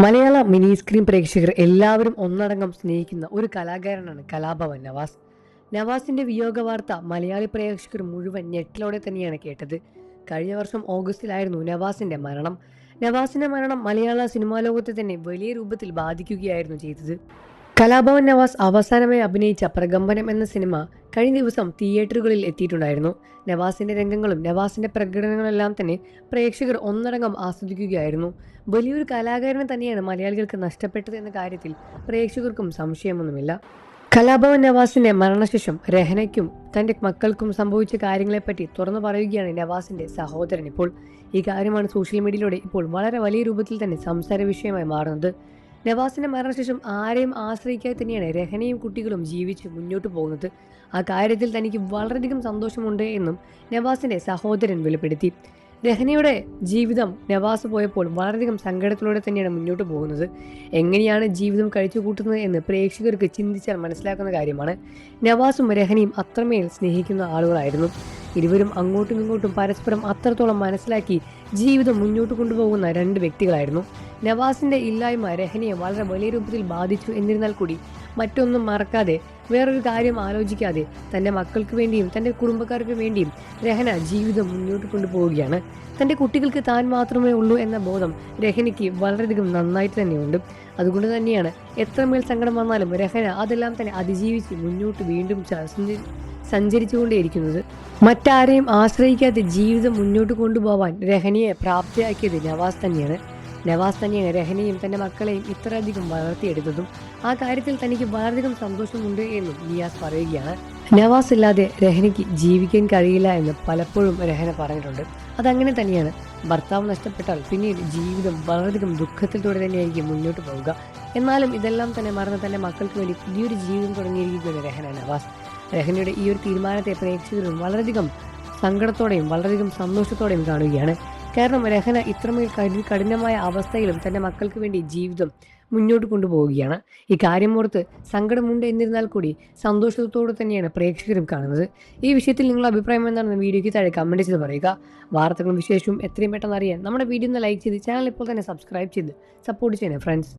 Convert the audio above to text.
മലയാള mini screen പ്രേക്ഷകർ എല്ലാവരും ഒന്നടങ്കം സ്നേഹിക്കുന്ന ഒരു കലാകാരനാണ് കലാഭവൻ നവാസ്. നവാസിന്റെ വിയോഗ വാർത്ത മലയാളി പ്രേക്ഷകർ മുഴുവൻ ഞെട്ടലോടെ തന്നെയാണ് കേട്ടത്. കഴിഞ്ഞ വർഷം ഓഗസ്റ്റിലായിരുന്നു നവാസിന്റെ മരണം മലയാള സിനിമാ ലോകത്തെ തന്നെ വലിയ രൂപത്തിൽ ബാധിക്കുകയായിരുന്നു ചെയ്തത്. കലാഭവൻ നവാസ് അവസാനമായി അഭിനയിച്ച പ്രകമ്പനം എന്ന സിനിമ കഴിഞ്ഞ ദിവസം തിയേറ്ററുകളിൽ എത്തിയിട്ടുണ്ടായിരുന്നു. നവാസിന്റെ രംഗങ്ങളും നവാസിന്റെ പ്രകടനങ്ങളെല്ലാം തന്നെ പ്രേക്ഷകർ ഒന്നടങ്കം ആസ്വദിക്കുകയായിരുന്നു. വലിയൊരു കലാകാരനെ തന്നെയാണ് മലയാളികൾക്ക് നഷ്ടപ്പെട്ടത് എന്ന കാര്യത്തിൽ പ്രേക്ഷകർക്കും സംശയമൊന്നുമില്ല. കലാഭവൻ നവാസിന്റെ മരണശേഷം രഹനയ്ക്കും തന്റെ മക്കൾക്കും സംഭവിച്ച കാര്യങ്ങളെപ്പറ്റി തുറന്നു പറയുകയാണ് നവാസിന്റെ സഹോദരൻ ഇപ്പോൾ. ഈ കാര്യമാണ് സോഷ്യൽ മീഡിയയിലൂടെ ഇപ്പോൾ വളരെ വലിയ രൂപത്തിൽ തന്നെ സംസാര വിഷയമായി മാറുന്നത്. നവാസിന്റെ മരണശേഷം ആരെയും ആശ്രയിക്കാതെ തന്നെയാണ് രഹനയും കുട്ടികളും ജീവിച്ച് മുന്നോട്ട് പോകുന്നത്. ആ കാര്യത്തിൽ തനിക്ക് വളരെയധികം സന്തോഷമുണ്ട് എന്നും നവാസിന്റെ സഹോദരൻ വെളിപ്പെടുത്തി. രഹനയുടെ ജീവിതം നവാസ് പോയപ്പോൾ വളരെയധികം സങ്കടത്തിലൂടെ തന്നെയാണ് മുന്നോട്ട് പോകുന്നത്. എങ്ങനെയാണ് ജീവിതം കഴിച്ചു കൂട്ടുന്നത് എന്ന് പ്രേക്ഷകർക്ക് ചിന്തിച്ചാൽ മനസ്സിലാക്കുന്ന കാര്യമാണ്. നവാസും രഹനയും അത്രമേൽ സ്നേഹിക്കുന്ന ആളുകളായിരുന്നു. ഇരുവരും അങ്ങോട്ടും ഇങ്ങോട്ടും പരസ്പരം അത്രത്തോളം മനസ്സിലാക്കി ജീവിതം മുന്നോട്ട് കൊണ്ടുപോകുന്ന രണ്ട് വ്യക്തികളായിരുന്നു. നവാസിന്റെ ഇല്ലായ്മ രഹനയെ വളരെ വലിയ രൂപത്തിൽ ബാധിച്ചു. എന്നിരുന്നാൽ കൂടി മറ്റൊന്നും മറക്കാതെ, വേറൊരു കാര്യം ആലോചിക്കാതെ തൻ്റെ മക്കൾക്ക് വേണ്ടിയും തൻ്റെ കുടുംബക്കാർക്ക് വേണ്ടിയും രഹന ജീവിതം മുന്നോട്ട് കൊണ്ടുപോവുകയാണ്. തൻ്റെ കുട്ടികൾക്ക് താൻ മാത്രമേ ഉള്ളൂ എന്ന ബോധം രഹനയ്ക്ക് വളരെയധികം നന്നായിട്ട് തന്നെയുണ്ട്. അതുകൊണ്ട് തന്നെയാണ് എത്രമേൽ സങ്കടം വന്നാലും രഹന അതെല്ലാം തന്നെ അതിജീവിച്ച് മുന്നോട്ട് വീണ്ടും സഞ്ചരിച്ചുകൊണ്ടേയിരിക്കുന്നത്. മറ്റാരെയും ആശ്രയിക്കാതെ ജീവിതം മുന്നോട്ട് കൊണ്ടുപോകാൻ രഹനയെ പ്രാപ്തിയാക്കിയത് നവാസ് തന്നെയാണ് രഹനയും തൻ്റെ മക്കളെയും ഇത്രയധികം വളർത്തിയെടുത്തതും. ആ കാര്യത്തിൽ തനിക്ക് വളരെയധികം സന്തോഷമുണ്ട് എന്നും നിയാസ് പറയുകയാണ്. നവാസ് ഇല്ലാതെ രഹനയ്ക്ക് ജീവിക്കാൻ കഴിയില്ല എന്ന് പലപ്പോഴും രഹന പറഞ്ഞിട്ടുണ്ട്. അതങ്ങനെ തന്നെയാണ്. ഭർത്താവ് നഷ്ടപ്പെട്ടാൽ പിന്നീട് ജീവിതം വളരെയധികം ദുഃഖത്തിലൂടെ തന്നെയായിരിക്കും മുന്നോട്ട് പോവുക. എന്നാലും ഇതെല്ലാം തന്നെ മറന്ന് തൻ്റെ മക്കൾക്ക് വേണ്ടി പുതിയൊരു ജീവിതം തുടങ്ങിയിരിക്കുകയാണ് നവാസ്. രഹനയുടെ ഈ ഒരു തീരുമാനത്തെ പ്രേക്ഷകരും വളരെയധികം സങ്കടത്തോടെയും വളരെയധികം സന്തോഷത്തോടെയും കാണുകയാണ്. കാരണം രഹന ഇത്രമേൽ കഠിനമായ അവസ്ഥയിലും തൻ്റെ മക്കൾക്ക് വേണ്ടി ജീവിതം മുന്നോട്ട് കൊണ്ടുപോവുകയാണ്. ഈ കാര്യമോർത്ത് സങ്കടമുണ്ട് എന്നിരുന്നാൽ കൂടി സന്തോഷത്തോടെ തന്നെയാണ് പ്രേക്ഷകരും കാണുന്നത്. ഈ വിഷയത്തിൽ നിങ്ങളുടെ അഭിപ്രായം എന്താണെന്ന് വീഡിയോയ്ക്ക് താഴെ കമൻറ്റ് ചെയ്ത് പറയുക. വാർത്തകളും വിശേഷവും എത്രയും പെട്ടെന്ന് അറിയാൻ നമ്മുടെ വീഡിയോ ഒന്ന് ലൈക്ക് ചെയ്ത് ചാനൽ ഇപ്പോൾ തന്നെ സബ്സ്ക്രൈബ് ചെയ്ത് സപ്പോർട്ട് ചെയ്യണേ ഫ്രണ്ട്സ്.